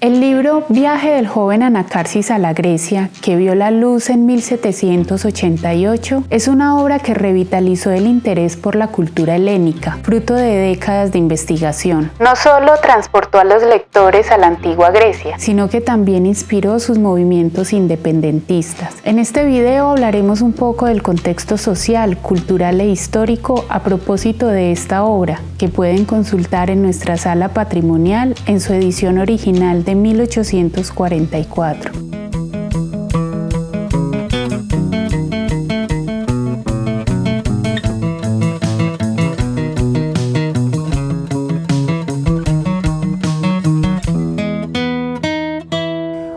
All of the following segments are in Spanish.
El libro Viaje del joven Anacarsis a la Grecia, que vio la luz en 1788, es una obra que revitalizó el interés por la cultura helénica, fruto de décadas de investigación. No solo transportó a los lectores a la antigua Grecia, sino que también inspiró sus movimientos independentistas. En este video hablaremos un poco del contexto social, cultural e histórico a propósito de esta obra, que pueden consultar en nuestra sala patrimonial en su edición original de 1844.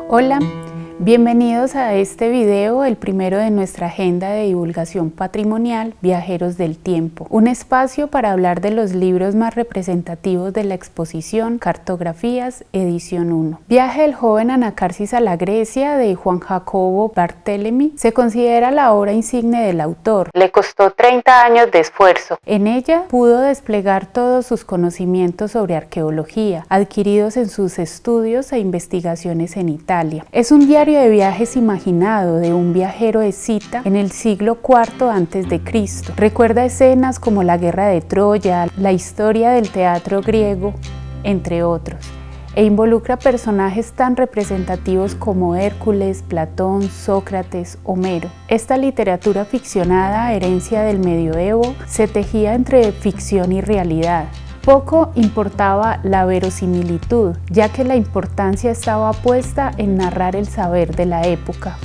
Hola, bienvenidos a este video, el primero de nuestra agenda de divulgación patrimonial Viajeros del Tiempo, un espacio para hablar de los libros más representativos de la exposición Cartografías, edición 1. Viaje del joven Anacarsis a la Grecia, de Juan Jacobo Barthélemy, se considera la obra insigne del autor. Le costó 30 años de esfuerzo. En ella pudo desplegar todos sus conocimientos sobre arqueología, adquiridos en sus estudios e investigaciones en Italia. Es un diario de viajes imaginado de un viajero escita en el siglo IV a.C. Recuerda escenas como la guerra de Troya, la historia del teatro griego, entre otros, e involucra personajes tan representativos como Hércules, Platón, Sócrates, Homero. Esta literatura ficcionada, herencia del medioevo, se tejía entre ficción y realidad. Poco importaba la verosimilitud, ya que la importancia estaba puesta en narrar el saber de la época.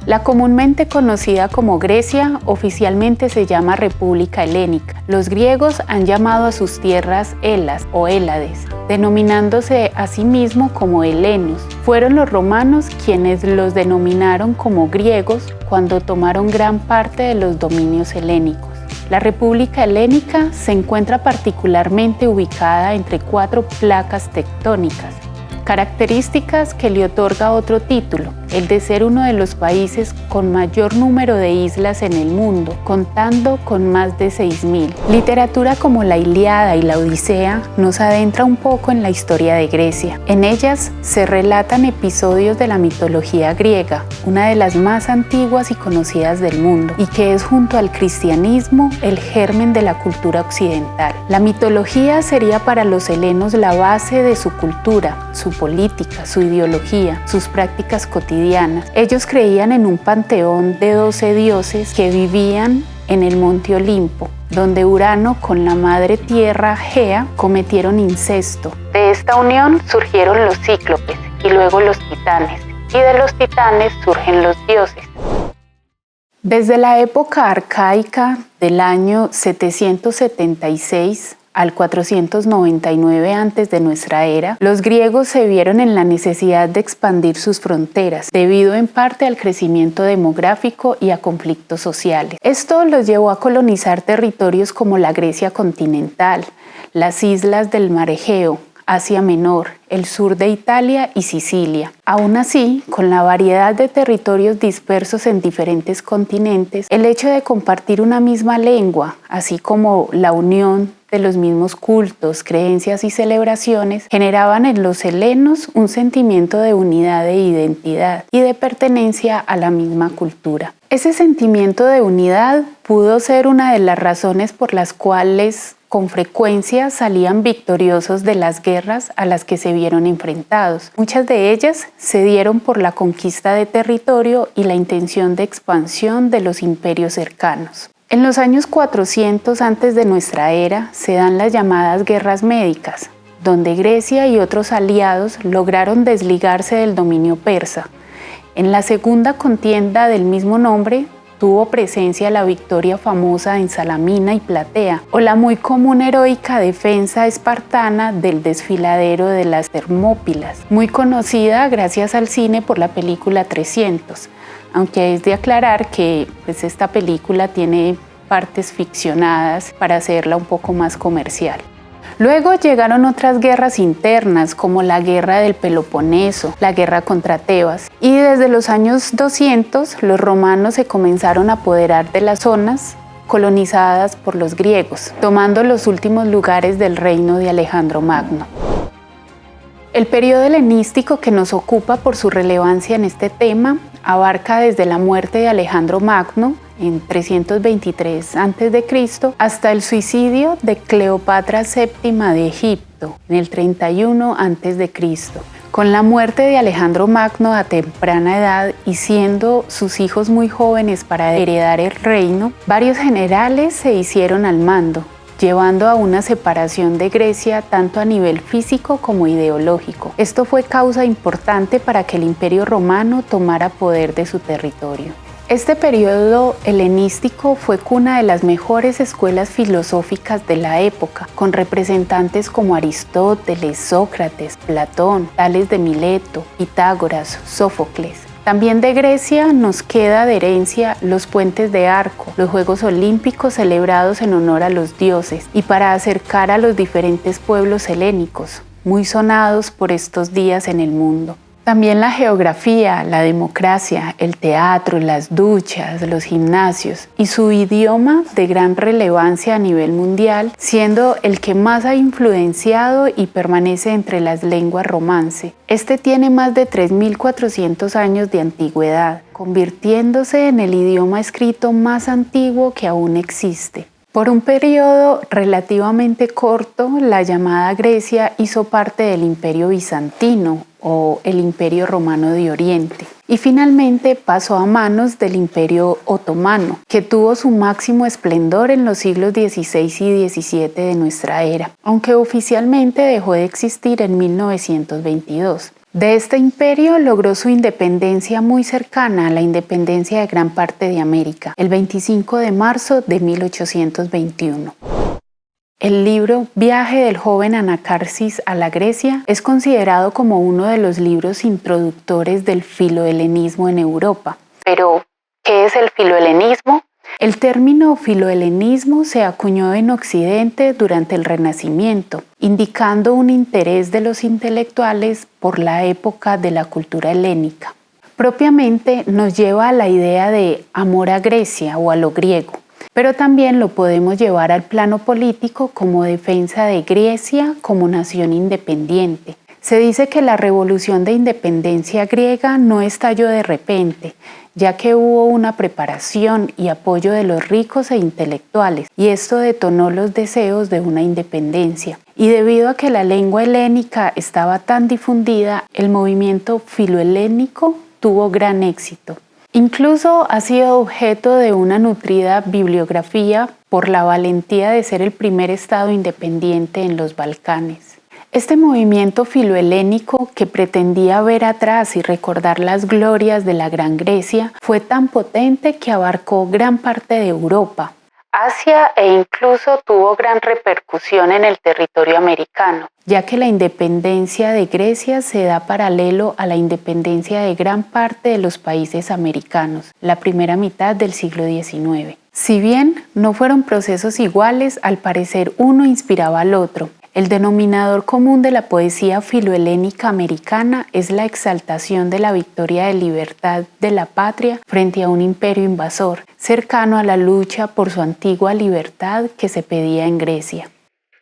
La comúnmente conocida como Grecia, oficialmente se llama República Helénica. Los griegos han llamado a sus tierras Helas o Hélades, denominándose a sí mismos como helenos. Fueron los romanos quienes los denominaron como griegos cuando tomaron gran parte de los dominios helénicos. La República Helénica se encuentra particularmente ubicada entre 4 placas tectónicas, características que le otorga otro título, el de ser uno de los países con mayor número de islas en el mundo, contando con más de 6.000. Literatura como la Ilíada y la Odisea nos adentra un poco en la historia de Grecia. En ellas se relatan episodios de la mitología griega, una de las más antiguas y conocidas del mundo, y que es junto al cristianismo el germen de la cultura occidental. La mitología sería para los helenos la base de su cultura, su política, su ideología, sus prácticas cotidianas. Ellos creían en un panteón de 12 dioses que vivían en el monte Olimpo, donde Urano con la madre tierra Gea cometieron incesto. De esta unión surgieron los cíclopes y luego los titanes, y de los titanes surgen los dioses. Desde la época arcaica del año 776 al 499 antes de nuestra era, los griegos se vieron en la necesidad de expandir sus fronteras, debido en parte al crecimiento demográfico y a conflictos sociales. Esto los llevó a colonizar territorios como la Grecia continental, las islas del Mar Egeo, Asia Menor, el sur de Italia y Sicilia. Aún así, con la variedad de territorios dispersos en diferentes continentes, el hecho de compartir una misma lengua, así como la unión de los mismos cultos, creencias y celebraciones, generaban en los helenos un sentimiento de unidad e identidad y de pertenencia a la misma cultura. Ese sentimiento de unidad pudo ser una de las razones por las cuales con frecuencia salían victoriosos de las guerras a las que se vieron enfrentados. Muchas de ellas se dieron por la conquista de territorio y la intención de expansión de los imperios cercanos. En los años 400 antes de nuestra era se dan las llamadas guerras médicas, donde Grecia y otros aliados lograron desligarse del dominio persa. En la segunda contienda del mismo nombre tuvo presencia la victoria famosa en Salamina y Platea, o la muy común heroica defensa espartana del desfiladero de las Termópilas, muy conocida gracias al cine por la película 300, aunque es de aclarar que esta película tiene partes ficcionadas para hacerla un poco más comercial. Luego llegaron otras guerras internas como la guerra del Peloponeso, la guerra contra Tebas, y desde los años 200 los romanos se comenzaron a apoderar de las zonas colonizadas por los griegos, tomando los últimos lugares del reino de Alejandro Magno. El periodo helenístico que nos ocupa por su relevancia en este tema abarca desde la muerte de Alejandro Magno en 323 a.C. hasta el suicidio de Cleopatra VII de Egipto en el 31 a.C. Con la muerte de Alejandro Magno a temprana edad y siendo sus hijos muy jóvenes para heredar el reino, varios generales se hicieron al mando, llevando a una separación de Grecia tanto a nivel físico como ideológico. Esto fue causa importante para que el Imperio Romano tomara poder de su territorio. Este periodo helenístico fue cuna de las mejores escuelas filosóficas de la época, con representantes como Aristóteles, Sócrates, Platón, Tales de Mileto, Pitágoras, Sófocles. También de Grecia nos queda de herencia los puentes de arco, los Juegos Olímpicos celebrados en honor a los dioses y para acercar a los diferentes pueblos helénicos, muy sonados por estos días en el mundo. También la geografía, la democracia, el teatro, las duchas, los gimnasios y su idioma de gran relevancia a nivel mundial, siendo el que más ha influenciado y permanece entre las lenguas romance. Este tiene más de 3.400 años de antigüedad, convirtiéndose en el idioma escrito más antiguo que aún existe. Por un periodo relativamente corto, la llamada Grecia hizo parte del Imperio Bizantino o el Imperio Romano de Oriente y finalmente pasó a manos del Imperio Otomano, que tuvo su máximo esplendor en los siglos XVI y XVII de nuestra era, aunque oficialmente dejó de existir en 1922. De este imperio logró su independencia muy cercana a la independencia de gran parte de América, el 25 de marzo de 1821. El libro Viaje del joven Anacarsis a la Grecia es considerado como uno de los libros introductores del filohelenismo en Europa. Pero, ¿qué es el filohelenismo? El término filohelenismo se acuñó en Occidente durante el Renacimiento, indicando un interés de los intelectuales por la época de la cultura helénica. Propiamente nos lleva a la idea de amor a Grecia o a lo griego, pero también lo podemos llevar al plano político como defensa de Grecia como nación independiente. Se dice que la revolución de independencia griega no estalló de repente, ya que hubo una preparación y apoyo de los ricos e intelectuales, y esto detonó los deseos de una independencia. Y debido a que la lengua helénica estaba tan difundida, el movimiento filohelénico tuvo gran éxito. Incluso ha sido objeto de una nutrida bibliografía por la valentía de ser el primer estado independiente en los Balcanes. Este movimiento filohelénico, que pretendía ver atrás y recordar las glorias de la Gran Grecia, fue tan potente que abarcó gran parte de Europa, Asia e incluso tuvo gran repercusión en el territorio americano, ya que la independencia de Grecia se da paralelo a la independencia de gran parte de los países americanos, la primera mitad del siglo XIX. Si bien no fueron procesos iguales, al parecer uno inspiraba al otro. El denominador común de la poesía filohelénica americana es la exaltación de la victoria de libertad de la patria frente a un imperio invasor, cercano a la lucha por su antigua libertad que se pedía en Grecia.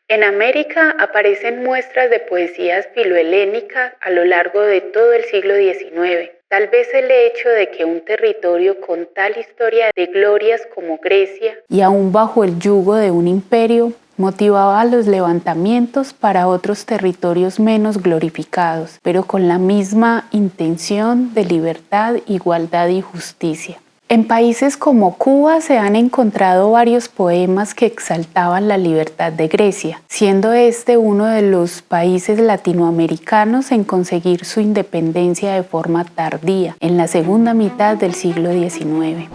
En América aparecen muestras de poesías filohelénicas a lo largo de todo el siglo XIX. Tal vez el hecho de que un territorio con tal historia de glorias como Grecia, y aún bajo el yugo de un imperio, motivaba los levantamientos para otros territorios menos glorificados, pero con la misma intención de libertad, igualdad y justicia. En países como Cuba se han encontrado varios poemas que exaltaban la libertad de Grecia, siendo este uno de los países latinoamericanos en conseguir su independencia de forma tardía, en la segunda mitad del siglo XIX.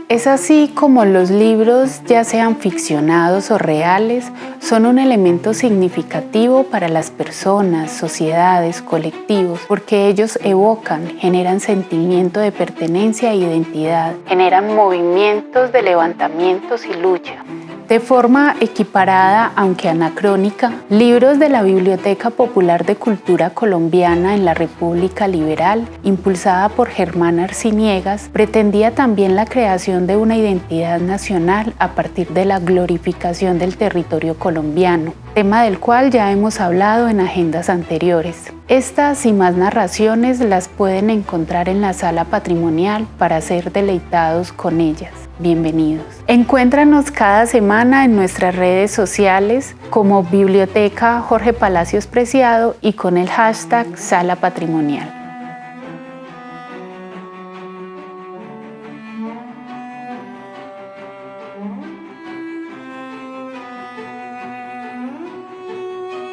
Es así como los libros, ya sean ficcionados o reales, son un elemento significativo para las personas, sociedades, colectivos, porque ellos evocan, generan sentimiento de pertenencia e identidad, generan movimientos de levantamientos y lucha. De forma equiparada, aunque anacrónica, Libros de la Biblioteca Popular de Cultura Colombiana en la República Liberal, impulsada por Germán Arciniegas, pretendía también la creación de una identidad nacional a partir de la glorificación del territorio colombiano, tema del cual ya hemos hablado en agendas anteriores. Estas y más narraciones las pueden encontrar en la sala patrimonial para ser deleitados con ellas. Bienvenidos. Encuéntranos cada semana en nuestras redes sociales como Biblioteca Jorge Palacios Preciado y con el hashtag Sala Patrimonial.